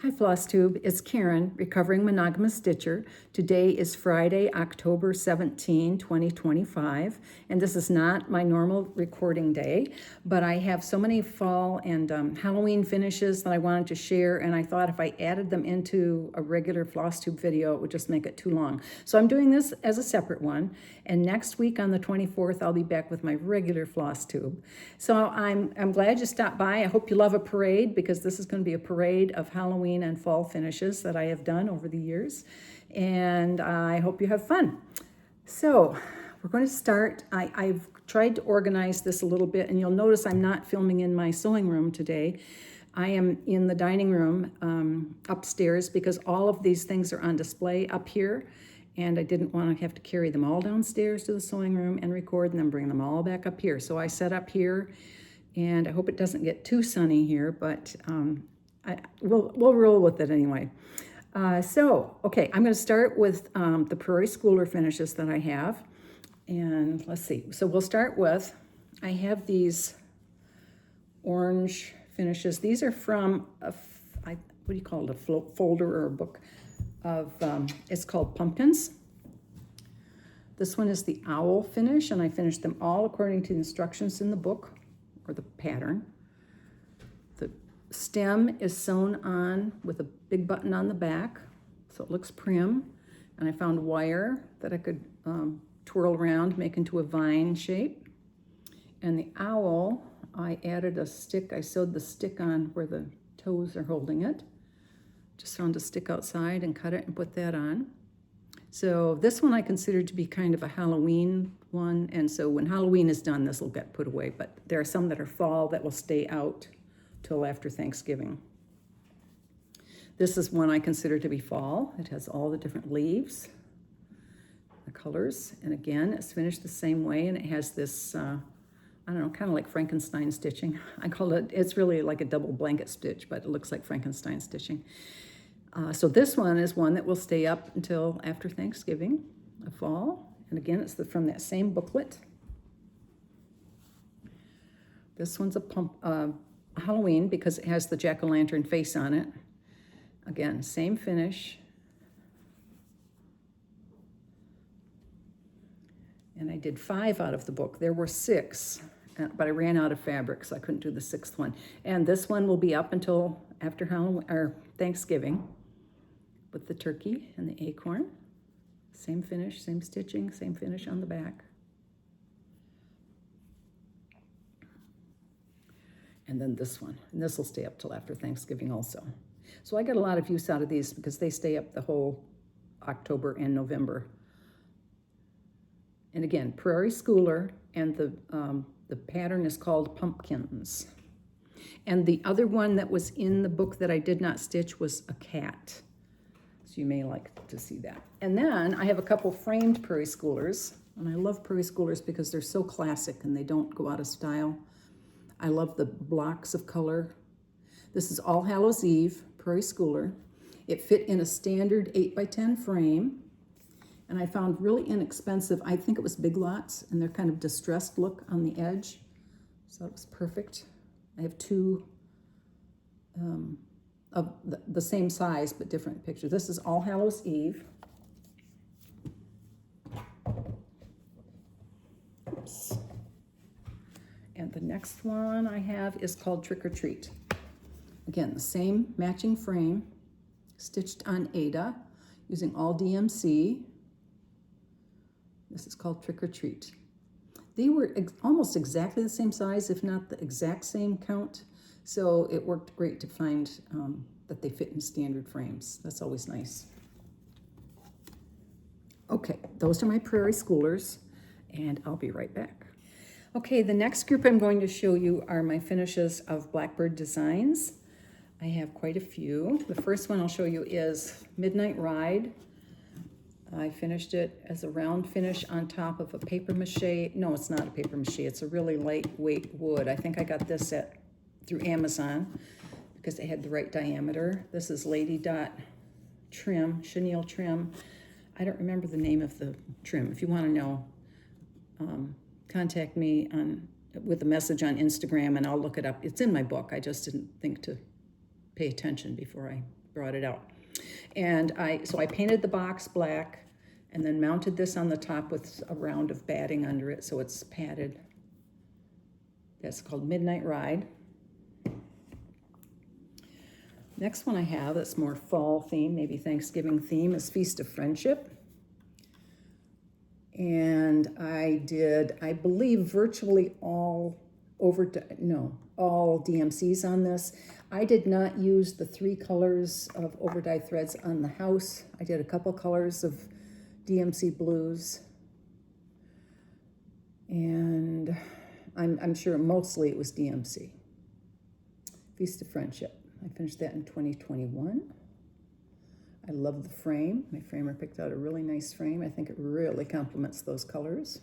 Hi Flosstube, it's Karen, recovering monogamous stitcher. Today is Friday, October 17, 2025, and this is not my normal recording day, but I have so many fall and Halloween finishes that I wanted to share, and I thought if I added them into a regular Flosstube video, it would just make it too long. So I'm doing this as a separate one, and next week on the 24th, I'll be back with my regular Flosstube. So I'm glad you stopped by. I hope you love a parade, because this is going to be a parade of Halloween and fall finishes that I have done over the years, and I hope you have fun. So we're going to start. I've tried to organize this a little bit, and you'll notice I'm not filming in my sewing room today. I am in the dining room upstairs, because all of these things are on display up here, and I didn't want to have to carry them all downstairs to the sewing room and record and then bring them all back up here. So I set up here, and I hope it doesn't get too sunny here, but we'll roll with it anyway. Okay, I'm going to start with the Prairie Schooler finishes that I have. And let's see. So we'll start with, I have these orange finishes. These are from, what do you call it, a folder or a book of, it's called Pumpkins. This one is the owl finish, and I finished them all according to the instructions in the book, or the pattern. The stem is sewn on with a big button on the back, so it looks prim. And I found wire that I could twirl around, make into a vine shape. And the owl, I added a stick. I sewed the stick on where the toes are holding it. Just found a stick outside and cut it and put that on. So this one I considered to be kind of a Halloween one, and so when Halloween is done, this will get put away. But there are some that are fall that will stay out till after Thanksgiving. This is one I consider to be fall. It has all the different leaves, the colors, and again, it's finished the same way, and it has this, I don't know, kind of like Frankenstein stitching. I call it, it's really like a double blanket stitch, but it looks like Frankenstein stitching. So this one is one that will stay up until after Thanksgiving, a fall. And again, it's from that same booklet. This one's a Halloween, because it has the jack-o'-lantern face on it. Again, same finish. And I did 5 out of the book. There were 6, but I ran out of fabric, so I couldn't do the 6th one. And this one will be up until after Halloween or Thanksgiving, with the turkey and the acorn. Same finish, same stitching, same finish on the back. And then this one, and this will stay up till after Thanksgiving also. So I get a lot of use out of these because they stay up the whole October and November. And again, Prairie Schooler, and the pattern is called Pumpkins. And the other one that was in the book that I did not stitch was a cat. So you may like to see that. And then I have a couple framed Prairie Schoolers, and I love Prairie Schoolers because they're so classic and they don't go out of style. I love the blocks of color. This is All Hallows Eve Prairie Schooler. It fit in a standard 8x10 frame, and I found really inexpensive. I think it was Big Lots, and they're kind of distressed look on the edge, so it was perfect. I have 2 of the same size but different pictures. This is All Hallows Eve. Oops. And the next one I have is called Trick or Treat. Again, the same matching frame, stitched on Ada using all DMC. This is called Trick or Treat. They were almost exactly the same size, if not the exact same count. So it worked great to find that they fit in standard frames. That's always nice. Okay, those are my Prairie Schoolers, and I'll be right back. Okay, the next group I'm going to show you are my finishes of Blackbird Designs. I have quite a few. The first one I'll show you is Midnight Ride. I finished it as a round finish on top of a paper mache. No, it's not a paper mache. It's a really lightweight wood. I think I got this through Amazon because they had the right diameter. This is Lady Dot trim, chenille trim. I don't remember the name of the trim. If you want to know, contact me with a message on Instagram and I'll look it up. It's in my book. I just didn't think to pay attention before I brought it out. And so I painted the box black and then mounted this on the top with a round of batting under it so it's padded. That's called Midnight Ride. Next one I have that's more fall theme, maybe Thanksgiving theme, is Feast of Friendship. And I did, I believe, virtually all DMCs on this. I did not use the 3 colors of overdye threads on the house. I did a couple colors of DMC blues. And I'm sure mostly it was DMC. Feast of Friendship. I finished that in 2021. I love the frame. My framer picked out a really nice frame. I think it really complements those colors.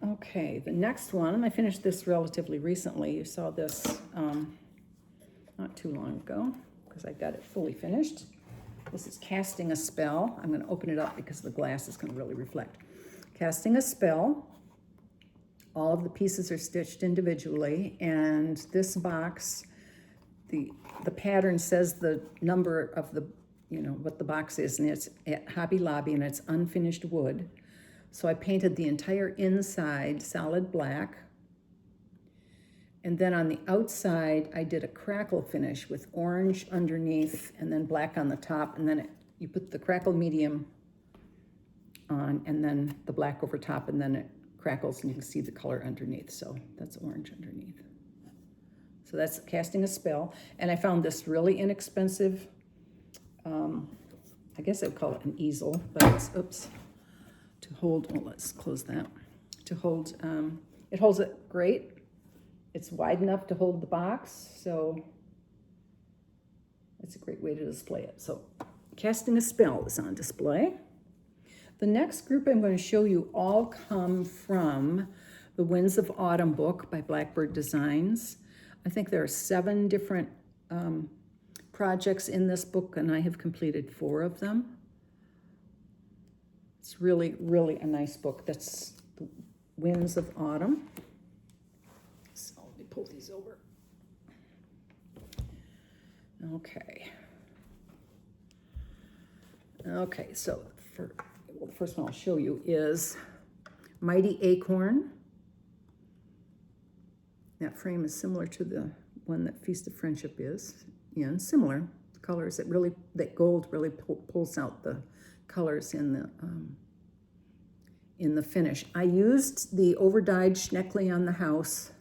Okay, the next one, I finished this relatively recently. You saw this not too long ago because I got it fully finished. This is Casting a Spell. I'm going to open it up because the glass is going to really reflect. Casting a Spell. All of the pieces are stitched individually, and this box, the pattern says the number of the, what the box is, and it's at Hobby Lobby, and it's unfinished wood. So I painted the entire inside solid black, and then on the outside, I did a crackle finish with orange underneath and then black on the top, and then you put the crackle medium on, and then the black over top, and then it crackles and you can see the color underneath. So that's orange underneath. So that's Casting a Spell. And I found this really inexpensive, I guess I would call it an easel, but it's, to hold, let's close that. To hold, it holds it great. It's wide enough to hold the box, so it's a great way to display it. So Casting a Spell is on display. The next group I'm going to show you all come from the Winds of Autumn book by Blackbird Designs. I think there are 7 different projects in this book, and I have completed 4 of them. It's really, really a nice book. That's the Winds of Autumn. So let me pull these over. Okay, so the first one I'll show you is Mighty Acorn. That frame is similar to the one that Feast of Friendship is in. Similar colors. That gold really pulls out the colors in the finish. I used the overdyed Schneckly on the house.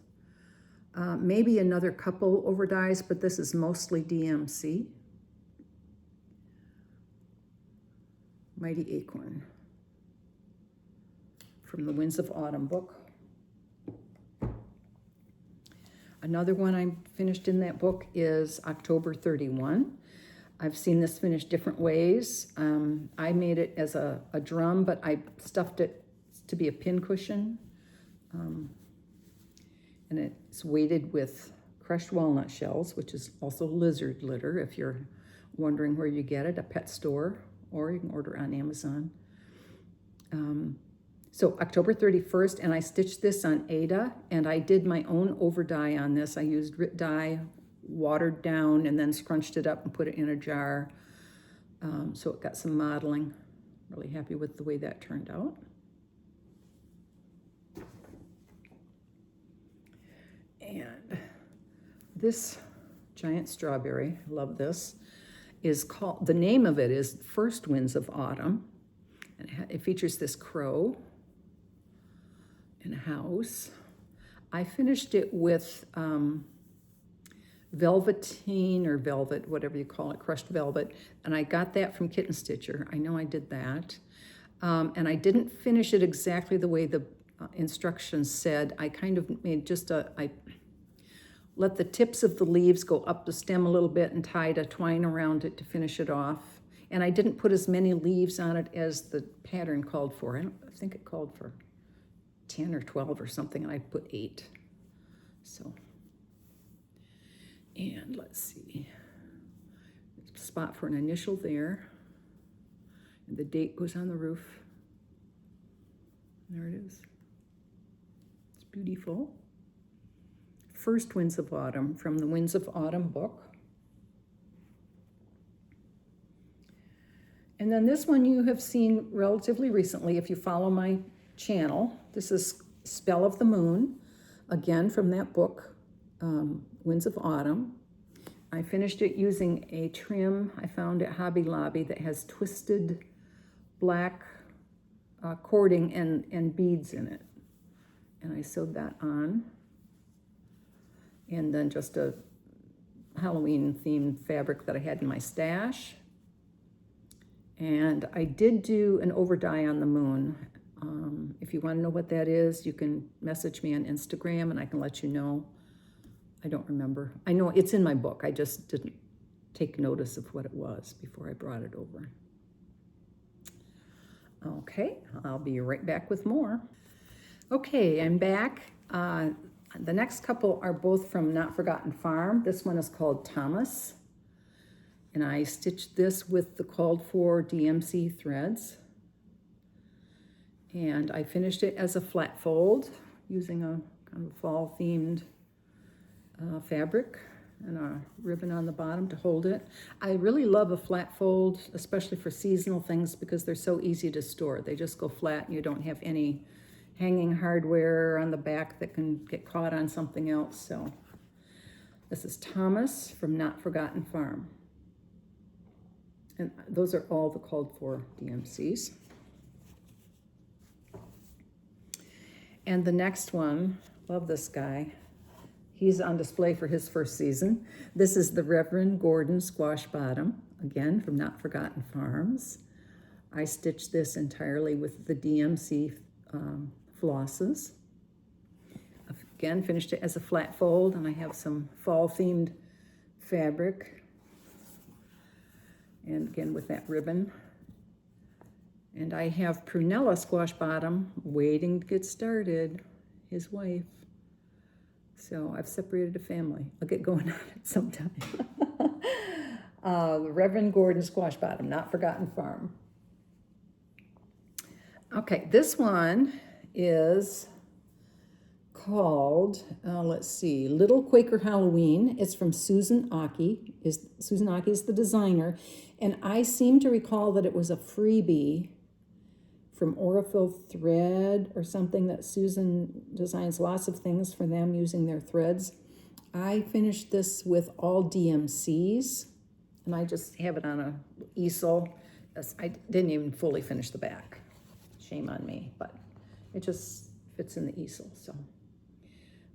Maybe another couple overdyes, but this is mostly DMC. Mighty Acorn from the Winds of Autumn book. Another one I finished in that book is October 31. I've seen this finished different ways. I made it as a drum, but I stuffed it to be a pincushion. And it's weighted with crushed walnut shells, which is also lizard litter, if you're wondering where you get it, a pet store, or you can order on Amazon. So October 31st, and I stitched this on Ada, and I did my own overdye on this. I used grit dye, watered down, and then scrunched it up and put it in a jar. So it got some modeling. Really happy with the way that turned out. And this giant strawberry, I love this, is called, the name of it is First Winds of Autumn. And it features this crow in a house. I finished it with velveteen or velvet, whatever you call it, crushed velvet. And I got that from Kitten Stitcher. I know I did that. And I didn't finish it exactly the way the instructions said. I kind of made just I let the tips of the leaves go up the stem a little bit and tied a twine around it to finish it off. And I didn't put as many leaves on it as the pattern called for. I think it called for 10 or 12 or something, and I put 8. So, and let's see. Spot for an initial there. And the date goes on the roof. There it is. It's beautiful. first Winds of Autumn from the Winds of Autumn book. And then this one you have seen relatively recently if you follow my channel. This is Spell of the Moon, again from that book, Winds of Autumn. I finished it using a trim I found at Hobby Lobby that has twisted black cording and beads in it. And I sewed that on. And then just a Halloween themed fabric that I had in my stash. And I did do an overdye on the moon. If you want to know what that is, you can message me on Instagram and I can let you know. I don't remember. I know it's in my book. I just didn't take notice of what it was before I brought it over. Okay, I'll be right back with more. Okay, I'm back. The next couple are both from Not Forgotten Farm. This one is called Thomas. And I stitched this with the called for DMC threads. And I finished it as a flat fold using a kind of fall themed fabric and a ribbon on the bottom to hold it. I really love a flat fold, especially for seasonal things, because they're so easy to store. They just go flat and you don't have any hanging hardware on the back that can get caught on something else. So this is Thomas from Not Forgotten Farm. And those are all the called for DMCs. And the next one, love this guy. He's on display for his first season. This is the Reverend Gourdon Squashbottom, again from Not Forgotten Farms. I stitched this entirely with the DMC flosses. Again, finished it as a flat fold, and I have some fall themed fabric. And again with that ribbon. And I have Prunella Squashbottom waiting to get started, his wife. So I've separated a family. I'll get going on it sometime. Reverend Gourdon Squashbottom, Not Forgotten Farm. Okay, this one is called, let's see, Little Quaker Halloween. It's from Susan Aki. Susan Aki is the designer. And I seem to recall that it was a freebie from Aurifil Thread or something, that Susan designs lots of things for them using their threads. I finished this with all DMCs, and I just have it on a easel. I didn't even fully finish the back. Shame on me, but it just fits in the easel. So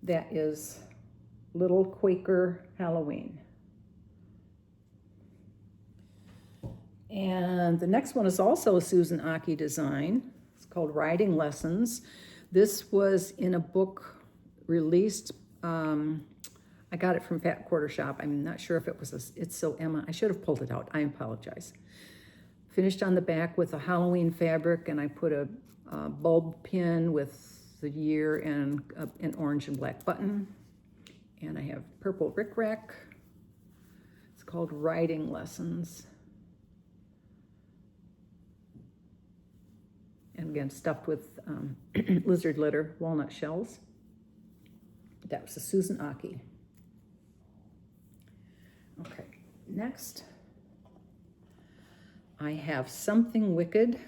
that is Little Quaker Halloween. And the next one is also a Susan Aki design. It's called Riding Lessons. This was in a book released. I got it from Fat Quarter Shop. I'm not sure if it was It's So Emma. I should have pulled it out. I apologize. Finished on the back with a Halloween fabric, and I put a bulb pin with the year and an orange and black button. And I have purple rickrack. It's called Riding Lessons. And again, stuffed with lizard litter, walnut shells. That was a Susan Aki. Okay, next I have Something Wicked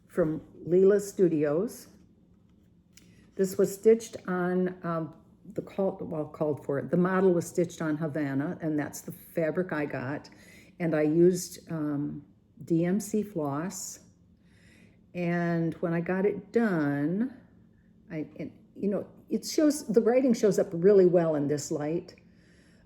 from Lila Studios. This was stitched on called for it. The model was stitched on Havana, and that's the fabric I got. And I used DMC floss. And when I got it done, it shows, the writing shows up really well in this light,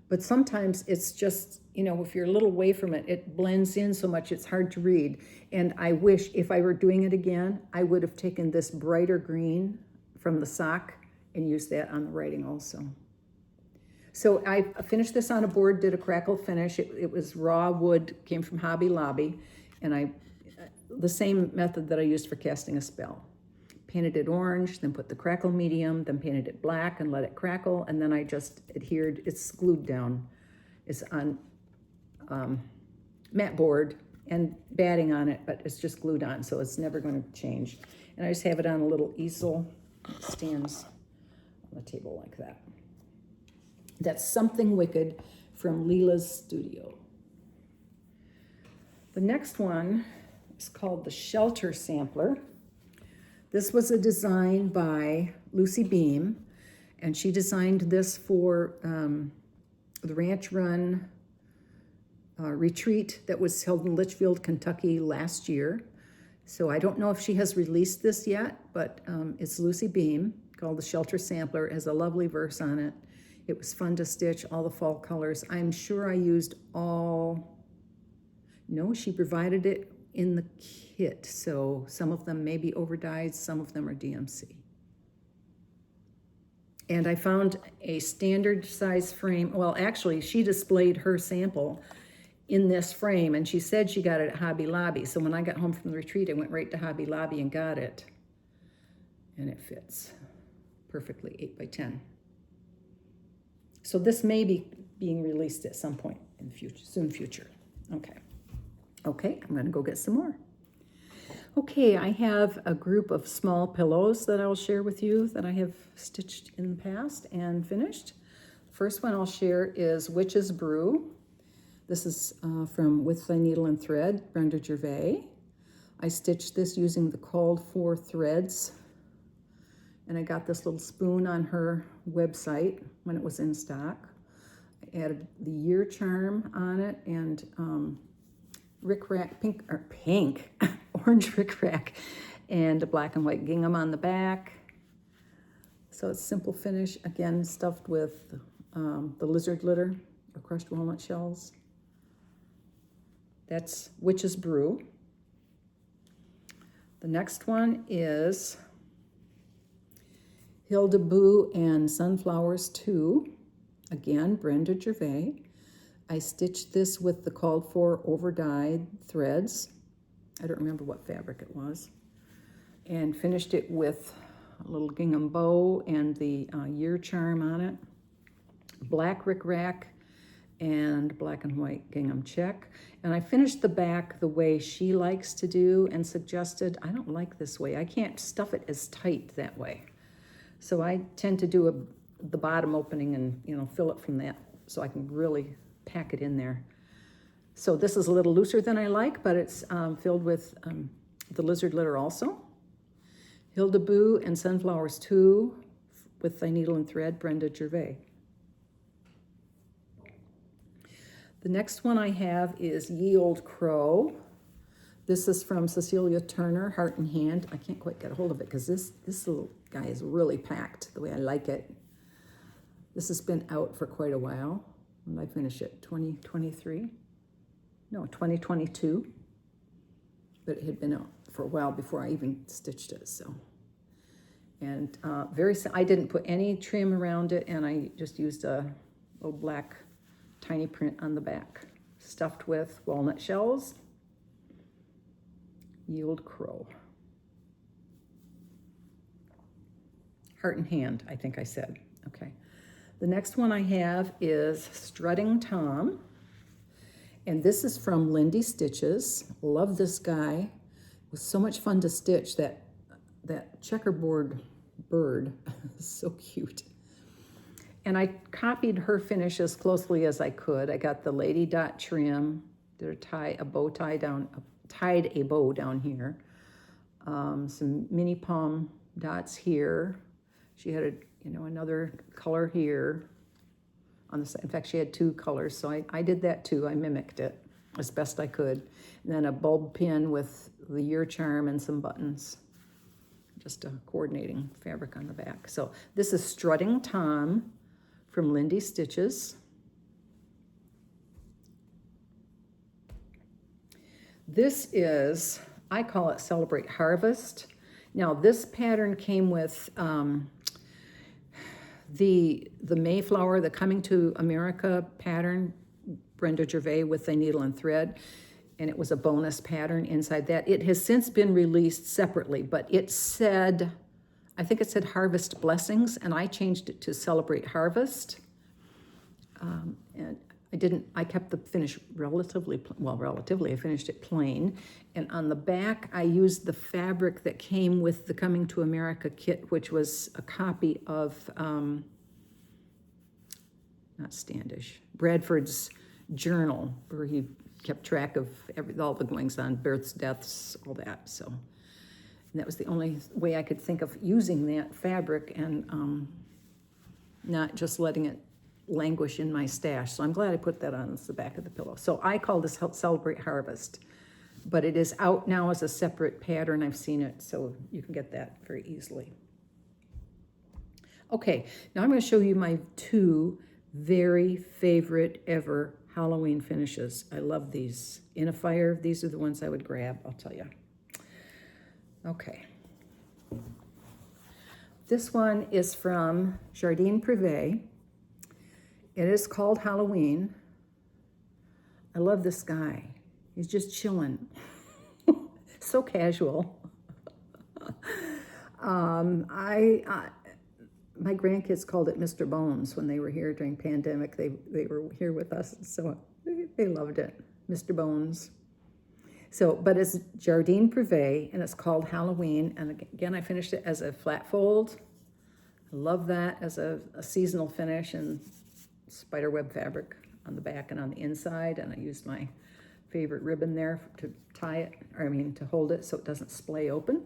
but sometimes it's just, if you're a little away from it, it blends in so much it's hard to read. And I wish if I were doing it again, I would have taken this brighter green from the sock and used that on the writing also. So I finished this on a board, did a crackle finish. It was raw wood, came from Hobby Lobby, and the same method that I used for casting a spell. Painted it orange, then put the crackle medium, then painted it black and let it crackle, and then I just adhered. It's glued down. It's on matte board and batting on it, but it's just glued on, so it's never going to change. And I just have it on a little easel. It stands on the table like that. That's Something Wicked from Lila's studio. The next one is called the Shelter Sampler. This was a design by Lucy Beam, and she designed this for the Ranch Run retreat that was held in Litchfield, Kentucky last year. So I don't know if she has released this yet, but it's Lucy Beam, called the Shelter Sampler. It has a lovely verse on it. It was fun to stitch, all the fall colors. I'm sure I used all, no, she provided it in the kit. So some of them may be overdyed, some of them are DMC. And I found a standard size frame. Well, actually, she displayed her sample in this frame, and she said she got it at Hobby Lobby. So when I got home from the retreat, I went right to Hobby Lobby and got it. And it fits perfectly, 8 by 10. So this may be being released at some point in the future, soon future. Okay, I'm gonna go get some more. Okay, I have a group of small pillows that I'll share with you that I have stitched in the past and finished. The first one I'll share is Witch's Brew. This is from With Thy Needle and Thread, Brenda Gervais. I stitched this using the called for threads, and I got this little spoon on her website when it was in stock. I added the year charm on it and pink, orange rickrack, and a black and white gingham on the back. So it's simple finish, again stuffed with the lizard litter or crushed walnut shells. That's Witch's Brew. The next one is Hilda Boo and Sunflowers 2. Again, Brenda Gervais. I stitched this with the called for overdyed threads. I don't remember what fabric it was. And finished it with a little gingham bow and the year charm on it. Black rickrack and black and white gingham check. And I finished the back the way she likes to do and suggested, I don't like this way. I can't stuff it as tight that way. So I tend to do the bottom opening and fill it from that so I can really pack it in there. So this is a little looser than I like, but it's filled with the lizard litter also. Hilda Boo and Sunflowers 2 with Thy Needle and Thread, Brenda Gervais. The next one I have is Ye Old Crow. This is from Cecilia Turner, Heart and Hand. I can't quite get a hold of it because this little guy is really packed the way I like it. This has been out for quite a while. When did I finish it? 2023? No, 2022. But it had been out for a while before I even stitched it. So, and I didn't put any trim around it, and I just used a little black tiny print on the back, stuffed with walnut shells. Ye Old Crow. Heart and Hand, I think I said. Okay. The next one I have is Strutting Tom. And this is from Lindy Stitches. Love this guy. It was so much fun to stitch. That checkerboard bird is so cute. And I copied her finish as closely as I could. I got the lady dot trim, did tied a bow down here. Some mini palm dots here. She had another color here on the side. In fact, she had 2 colors, so I did that too. I mimicked it as best I could. And then a bulb pin with the year charm and some buttons. Just a coordinating fabric on the back. So this is Strutting Tom from Lindy Stitches. This is, I call it Celebrate Harvest. Now this pattern came with the Mayflower, the Coming to America pattern, Brenda Gervais with the needle and thread, and it was a bonus pattern inside that. It has since been released separately, but it said, I think it said Harvest Blessings, and I changed it to Celebrate Harvest. And I kept the finish relatively, I finished it plain. And on the back, I used the fabric that came with the Coming to America kit, which was a copy of, not Standish, Bradford's journal, where he kept track of all the goings on, births, deaths, all that. So, and that was the only way I could think of using that fabric and not just letting it languish in my stash. So I'm glad I put that on the back of the pillow. So I call this Celebrate Harvest, but it is out now as a separate pattern. I've seen it, so you can get that very easily. Okay, now I'm going to show you my 2 very favorite ever Halloween finishes. I love these. In a fire, these are the ones I would grab, I'll tell you. Okay. This one is from Jardin Prive. It is called Halloween. I love this guy. He's just chilling. So casual. My grandkids called it Mr. Bones when they were here during pandemic. They were here with us, so they loved it. Mr. Bones. So, but it's Jardin Prive, and it's called Halloween. And again, I finished it as a flat fold. I love that as a seasonal finish, and spiderweb fabric on the back and on the inside. And I used my favorite ribbon there to tie it, or I mean to hold it so it doesn't splay open.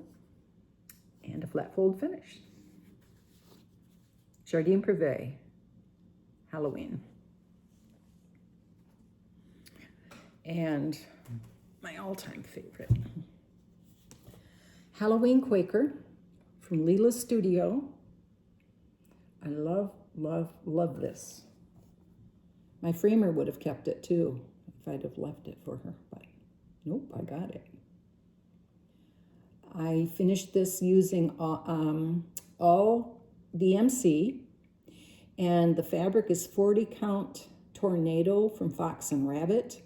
And a flat fold finish. Jardin Prive, Halloween. And my all-time favorite, Halloween Quaker from Lila's Studio. I love, love, love this. My framer would have kept it too if I'd have left it for her, but nope, I got it. I finished this using all DMC, and the fabric is 40 count Tornado from Fox and Rabbit.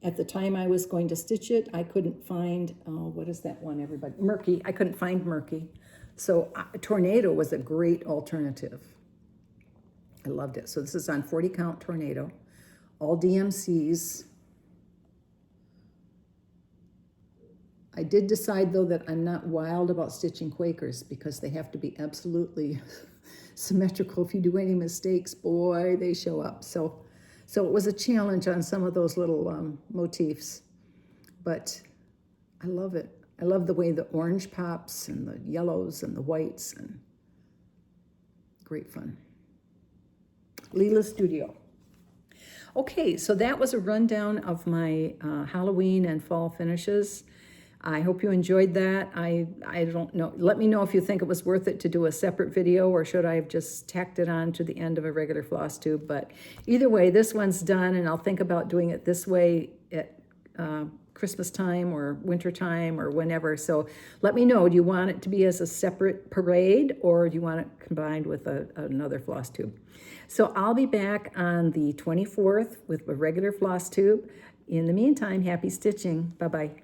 At the time I was going to stitch it, I couldn't find, what is that one, everybody? Murky. I couldn't find Murky. So Tornado was a great alternative. I loved it. So this is on 40 count Tornado, all DMCs. I did decide, though, that I'm not wild about stitching Quakers because they have to be absolutely symmetrical. If you do any mistakes, boy, they show up. So it was a challenge on some of those little motifs, but I love it. I love the way the orange pops and the yellows and the whites, and great fun. Lila Studio. Okay, so that was a rundown of my Halloween and fall finishes. I hope you enjoyed that. I don't know. Let me know if you think it was worth it to do a separate video, or should I have just tacked it on to the end of a regular floss tube. But either way, this one's done, and I'll think about doing it this way at Christmas time or winter time or whenever. So let me know. Do you want it to be as a separate parade, or do you want it combined with another floss tube? So I'll be back on the 24th with a regular floss tube. In the meantime, happy stitching. Bye-bye.